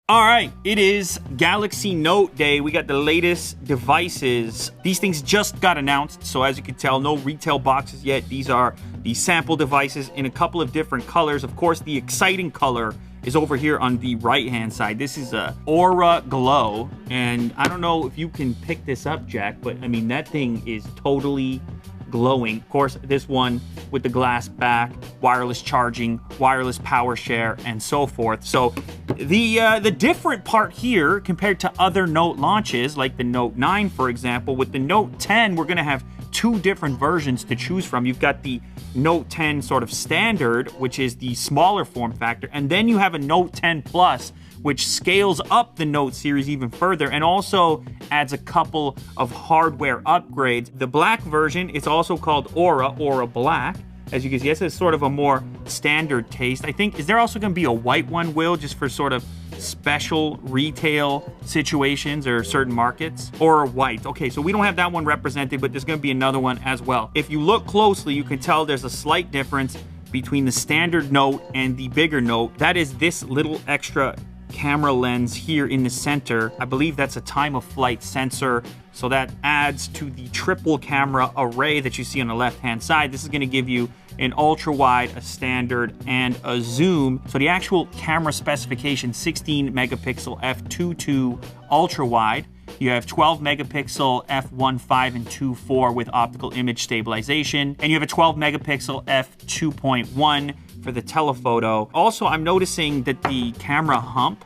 All right, it is Galaxy Note Day. We got the latest devices. These things just got announced, so as you can tell, no retail boxes yet. These are the sample devices in a couple of different colors. Of course, the exciting color is over here on the right-hand side. This is a Aura Glow, and I don't know if you can pick this up, Jack, but I mean, that thing is totally glowing. Of course, this one with the glass back, wireless charging, wireless power share, and so forth. So the different part here compared to other Note launches, like the Note 9, for example, with the Note 10, we're gonna have two different versions to choose from. You've got the Note 10 sort of standard, which is the smaller form factor, and then you have a Note 10 Plus, which scales up the Note series even further and also adds a couple of hardware upgrades. The black version is also called Aura Black. As you can see, this is sort of a more standard taste. I think, is there also going to be a white one, Will, just for sort of special retail situations or certain markets? Or white. Okay, so we don't have that one represented, but there's going to be another one as well. If you look closely, you can tell there's a slight difference between the standard Note and the bigger Note. That is this little extra camera lens here in the center. I believe that's a time of flight sensor, so that adds to the triple camera array that you see on the left hand side. This is going to give you an ultra wide, a standard, and a zoom. So the actual camera specification, 16 megapixel f2.2 ultra wide. You have 12 megapixel f1.5 and 2.4 with optical image stabilization, and you have a 12 megapixel f2.1 for the telephoto. Also, I'm noticing that the camera hump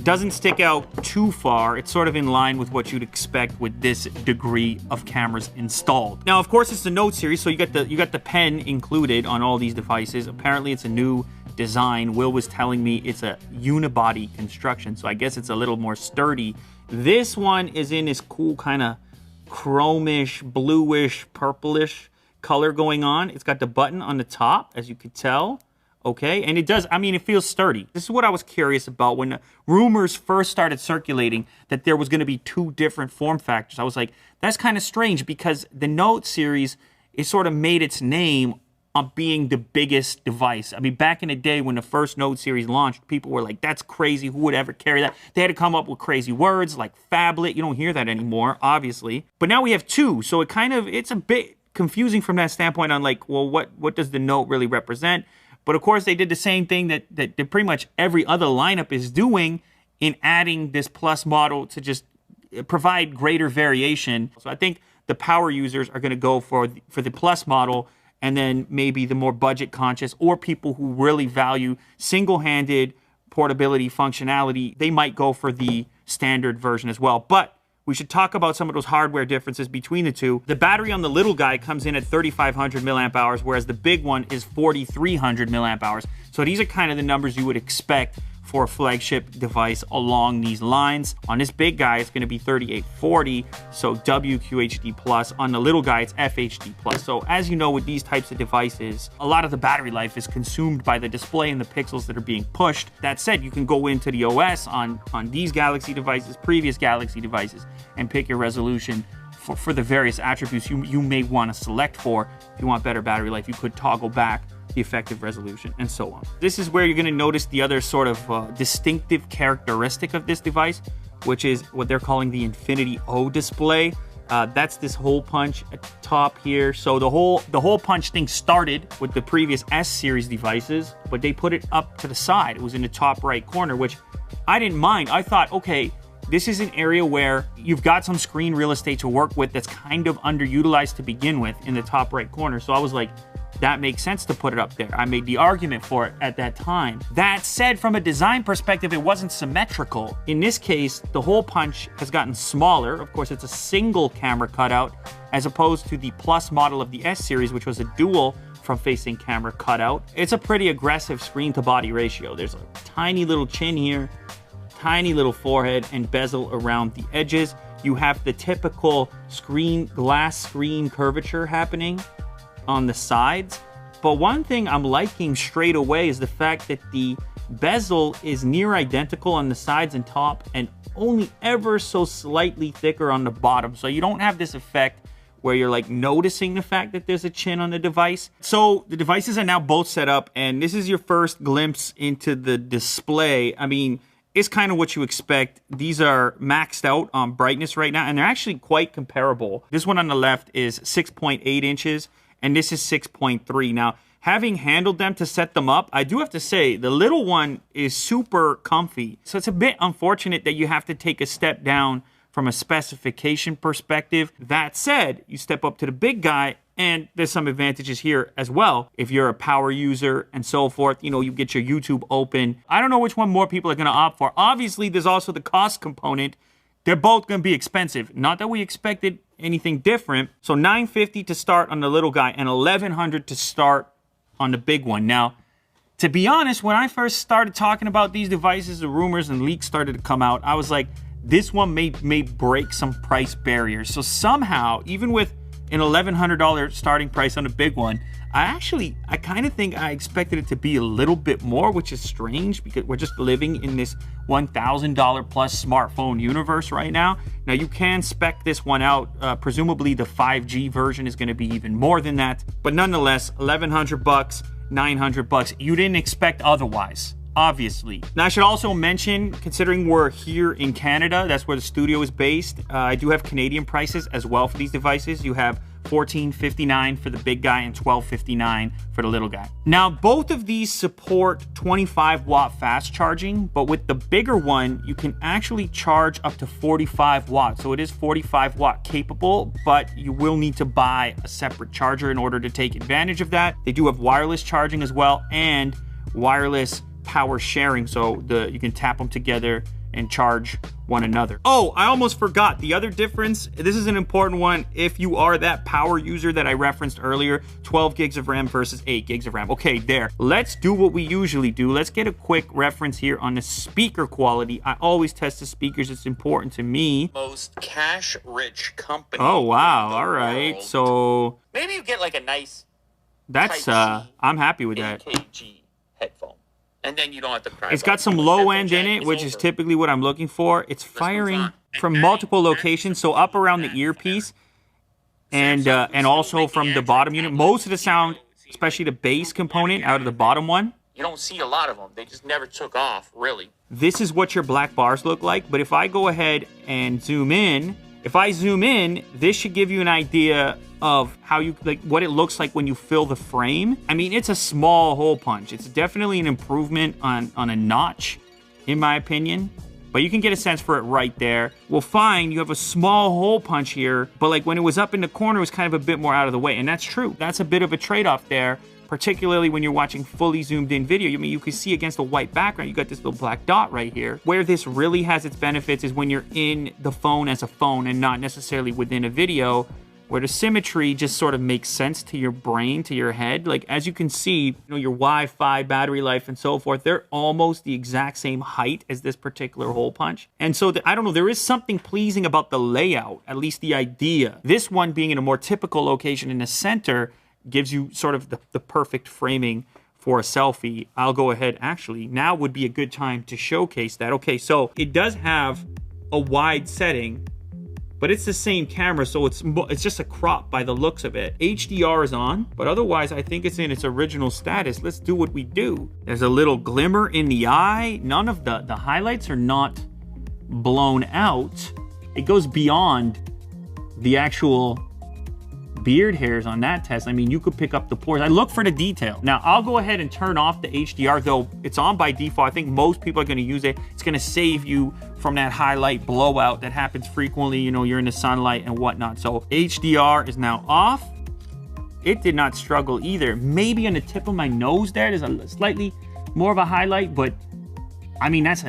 doesn't stick out too far. It's sort of in line with what you'd expect with this degree of cameras installed. Now, of course, it's the Note series, so you got the pen included on all these devices. Apparently, it's a new design. Will was telling me it's a unibody construction, so I guess it's a little more sturdy. This one is in this cool kind of chromish, bluish, purplish color going on. It's got the button on the top, as you could tell. Okay, and it does, I mean, it feels sturdy. This is what I was curious about when the rumors first started circulating that there was going to be two different form factors. I was like, that's kind of strange because the Note series is sort of made its name on being the biggest device. I mean, back in the day when the first Note series launched, people were like, that's crazy, who would ever carry that? They had to come up with crazy words like phablet. You don't hear that anymore, obviously. But now we have two, so it's a bit confusing from that standpoint on like, well, what does the Note really represent? But of course, they did the same thing that pretty much every other lineup is doing in adding this Plus model to just provide greater variation. So I think the power users are going to go for the Plus model, and then maybe the more budget conscious or people who really value single-handed portability functionality, they might go for the standard version as well. But we should talk about some of those hardware differences between the two. The battery on the little guy comes in at 3,500 milliamp hours, whereas the big one is 4,300 milliamp hours. So these are kind of the numbers you would expect for a flagship device along these lines. On this big guy, it's going to be 3840, so WQHD+. On the little guy, it's FHD+. So as you know, with these types of devices, a lot of the battery life is consumed by the display and the pixels that are being pushed. That said, you can go into the OS on these Galaxy devices, previous Galaxy devices, and pick your resolution for the various attributes you may want to select for. If you want better battery life, you could toggle back the effective resolution, and so on. This is where you're going to notice the other sort of distinctive characteristic of this device, which is what they're calling the Infinity O display. That's this hole punch at the top here. So the hole punch thing started with the previous S series devices, but they put it up to the side. It was in the top right corner, which I didn't mind. I thought, okay, this is an area where you've got some screen real estate to work with that's kind of underutilized to begin with in the top right corner. So I was like, that makes sense to put it up there. I made the argument for it at that time. That said, from a design perspective, it wasn't symmetrical. In this case, the hole punch has gotten smaller. Of course, it's a single camera cutout, as opposed to the Plus model of the S series, which was a dual front-facing camera cutout. It's a pretty aggressive screen-to-body ratio. There's a tiny little chin here, tiny little forehead, and bezel around the edges. You have the typical glass screen curvature happening on the sides. But one thing I'm liking straight away is the fact that the bezel is near identical on the sides and top, and only ever so slightly thicker on the bottom. So you don't have this effect where you're like noticing the fact that there's a chin on the device. So the devices are now both set up, and this is your first glimpse into the display. I mean, it's kind of what you expect. These are maxed out on brightness right now, and they're actually quite comparable. This one on the left is 6.8 inches, and this is 6.3. Now, having handled them to set them up, I do have to say, the little one is super comfy. So it's a bit unfortunate that you have to take a step down from a specification perspective. That said, you step up to the big guy, and there's some advantages here as well. If you're a power user and so forth, you know, you get your YouTube open. I don't know which one more people are going to opt for. Obviously, there's also the cost component. They're both going to be expensive. Not that we expected anything different. So $950 to start on the little guy and $1,100 to start on the big one. Now, to be honest, when I first started talking about these devices, the rumors and leaks started to come out, I was like, this one may break some price barriers. So somehow, even with an $1,100 starting price on a big one, I kind of think I expected it to be a little bit more, which is strange because we're just living in this $1,000 plus smartphone universe right now. Now, you can spec this one out. Presumably, the 5G version is going to be even more than that. But nonetheless, $1,100, $900. You didn't expect otherwise, obviously. Now, I should also mention, considering we're here in Canada, that's where the studio is based, I do have Canadian prices as well for these devices. You have $14.59 for the big guy and $12.59 for the little guy. Now, both of these support 25-watt fast charging, but with the bigger one, you can actually charge up to 45 watts. So it is 45-watt capable, but you will need to buy a separate charger in order to take advantage of that. They do have wireless charging as well and wireless power sharing, so you can tap them together and charge one another. Oh, I almost forgot the other difference. This is an important one. If you are that power user that I referenced earlier, 12 gigs of RAM versus 8 gigs of RAM. Okay, there. Let's do what we usually do. Let's get a quick reference here on the speaker quality. I always test the speakers. It's important to me. Most cash-rich company. Oh, wow. All right. World. So maybe you get like a nice that's I'm happy with that. AKG headphone. And then you don't have to cry. It's got some low end in it, which is typically what I'm looking for. It's firing from multiple locations, so up around the earpiece, and also from the bottom unit. Most of the sound, especially the bass component, out of the bottom one. You don't see a lot of them. They just never took off, really. This is what your black bars look like. But if I go ahead and zoom in, this should give you an idea of how you what it looks like when you fill the frame. I mean, it's a small hole punch. It's definitely an improvement on a notch, in my opinion. But you can get a sense for it right there. Well, fine, you have a small hole punch here, but like when it was up in the corner, it was kind of a bit more out of the way. And that's true. That's a bit of a trade-off there, particularly when you're watching fully zoomed in video. I mean, you can see against a white background, you got this little black dot right here. Where this really has its benefits is when you're in the phone as a phone and not necessarily within a video, where the symmetry just sort of makes sense to your brain, to your head. Like, as you can see, your Wi-Fi, battery life, and so forth, they're almost the exact same height as this particular hole punch. And so, I don't know, there is something pleasing about the layout, at least the idea. This one being in a more typical location in the center gives you sort of the perfect framing for a selfie. I'll go ahead, actually, now would be a good time to showcase that. Okay, so it does have a wide setting, but it's the same camera, so it's just a crop by the looks of it. HDR is on, but otherwise I think it's in its original status. Let's do what we do. There's a little glimmer in the eye. None of the highlights are not blown out. It goes beyond the actual beard hairs on that test. I mean, you could pick up the pores. I look for the detail. Now, I'll go ahead and turn off the HDR, though it's on by default. I think most people are going to use it. It's going to save you from that highlight blowout that happens frequently. You're in the sunlight and whatnot. So HDR is now off. It did not struggle either. Maybe on the tip of my nose there's a slightly more of a highlight, but I mean, that's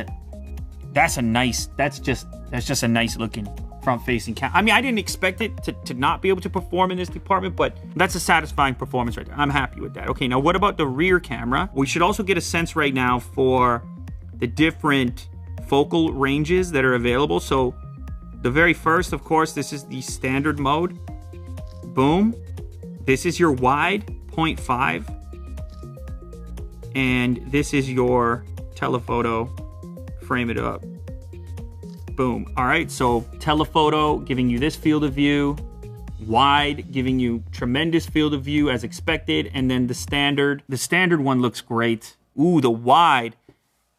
just a nice looking front-facing camera. I mean, I didn't expect it to not be able to perform in this department, but that's a satisfying performance right there. I'm happy with that. Okay, now what about the rear camera? We should also get a sense right now for the different focal ranges that are available. So the very first, of course, this is the standard mode. Boom. This is your wide, 0.5. And this is your telephoto. Frame it up. Boom. All right, so telephoto giving you this field of view, wide, giving you tremendous field of view as expected, and then the standard one looks great. Ooh, the wide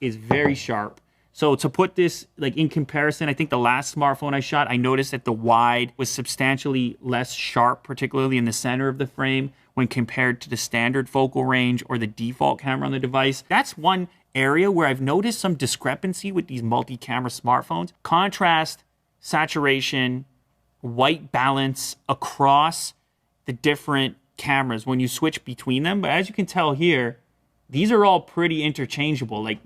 is very sharp. So to put this like in comparison, I think the last smartphone I shot, I noticed that the wide was substantially less sharp, particularly in the center of the frame when compared to the standard focal range or the default camera on the device. That's one area where I've noticed some discrepancy with these multi-camera smartphones. Contrast, saturation, white balance across the different cameras when you switch between them. But as you can tell here, these are all pretty interchangeable. Like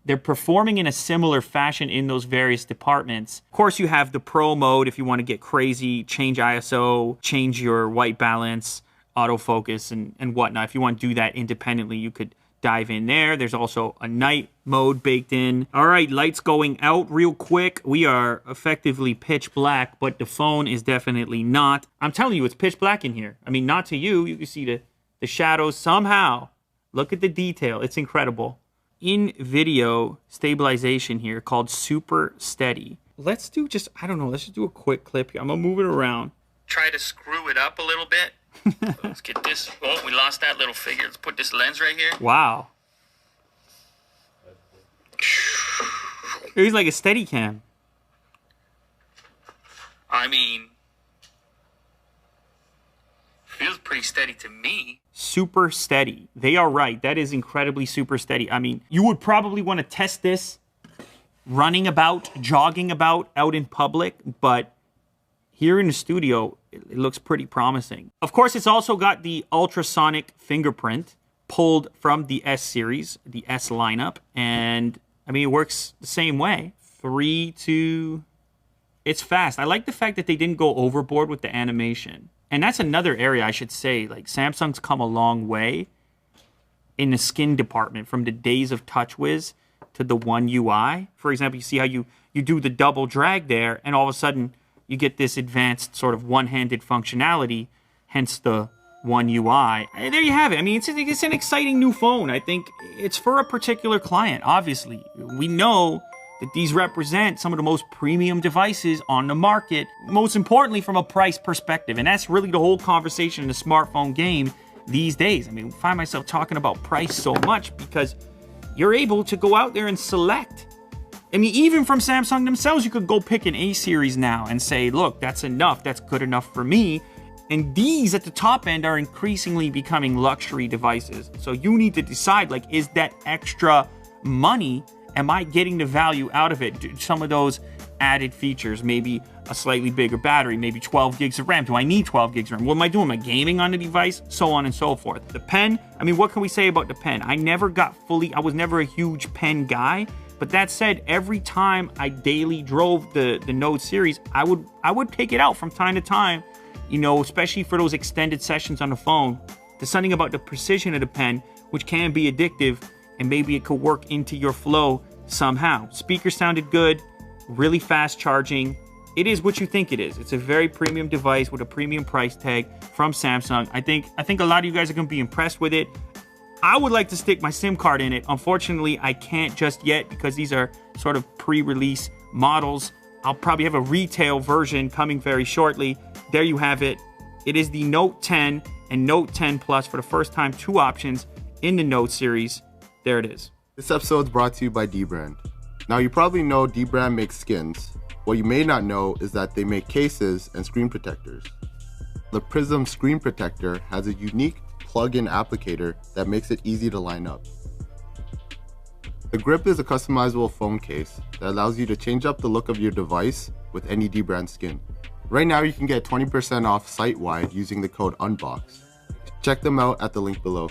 they're performing in a similar fashion in those various departments. Of course, you have the pro mode if you want to get crazy, change ISO, change your white balance, autofocus, and whatnot. If you want to do that independently, you could dive in there. There's also a night mode baked in. All right, lights going out real quick. We are effectively pitch black, but the phone is definitely not. I'm telling you, it's pitch black in here. I mean, not to you. You can see the shadows somehow. Look at the detail. It's incredible. In video stabilization here called Super Steady. Let's do just, I don't know, let's just do a quick clip here. I'm gonna move it around. Try to screw it up a little bit. Let's get this. Oh, we lost that little figure. Let's put this lens right here. Wow. He's like a steady cam. I mean, feels pretty steady to me. Super steady. They are right. That is incredibly super steady. I mean, you would probably want to test this running about, jogging about out in public, but here in the studio, it looks pretty promising. Of course, it's also got the ultrasonic fingerprint pulled from the S series, the S lineup, and I mean, it works the same way. 3, 2, it's fast. I like the fact that they didn't go overboard with the animation. And that's another area I should say, like Samsung's come a long way in the skin department from the days of TouchWiz to the One UI. For example, you see how you do the double drag there and all of a sudden you get this advanced sort of one-handed functionality, hence the One UI. And there you have it. I mean, it's an exciting new phone. I think it's for a particular client, obviously. We know that these represent some of the most premium devices on the market, most importantly from a price perspective. And that's really the whole conversation in the smartphone game these days. I mean, I find myself talking about price so much because you're able to go out there and select. I mean, even from Samsung themselves, you could go pick an A series now and say, look, that's enough, that's good enough for me. And these at the top end are increasingly becoming luxury devices. So you need to decide, like, is that extra money, am I getting the value out of it? Some of those added features, maybe a slightly bigger battery, maybe 12 gigs of RAM. Do I need 12 gigs of RAM? What am I doing? Am I gaming on the device? So on and so forth. The pen, I mean, what can we say about the pen? I was never a huge pen guy. But that said, every time I daily drove the Note series, I would take it out from time to time, you know, especially for those extended sessions on the phone. There's something about the precision of the pen, which can be addictive, and maybe it could work into your flow somehow. Speaker sounded good, really fast charging. It is what you think it is. It's a very premium device with a premium price tag from Samsung. I think a lot of you guys are gonna be impressed with it. I would like to stick my SIM card in it. Unfortunately, I can't just yet because these are sort of pre-release models. I'll probably have a retail version coming very shortly. There you have it. It is the Note 10 and Note 10 Plus for the first time, 2 options in the Note series. There it is. This episode is brought to you by Dbrand. Now, you probably know Dbrand makes skins. What you may not know is that they make cases and screen protectors. The Prism Screen Protector has a unique plug-in applicator that makes it easy to line up. The Grip is a customizable phone case that allows you to change up the look of your device with any Dbrand skin. Right now you can get 20% off site-wide using the code UNBOX. Check them out at the link below.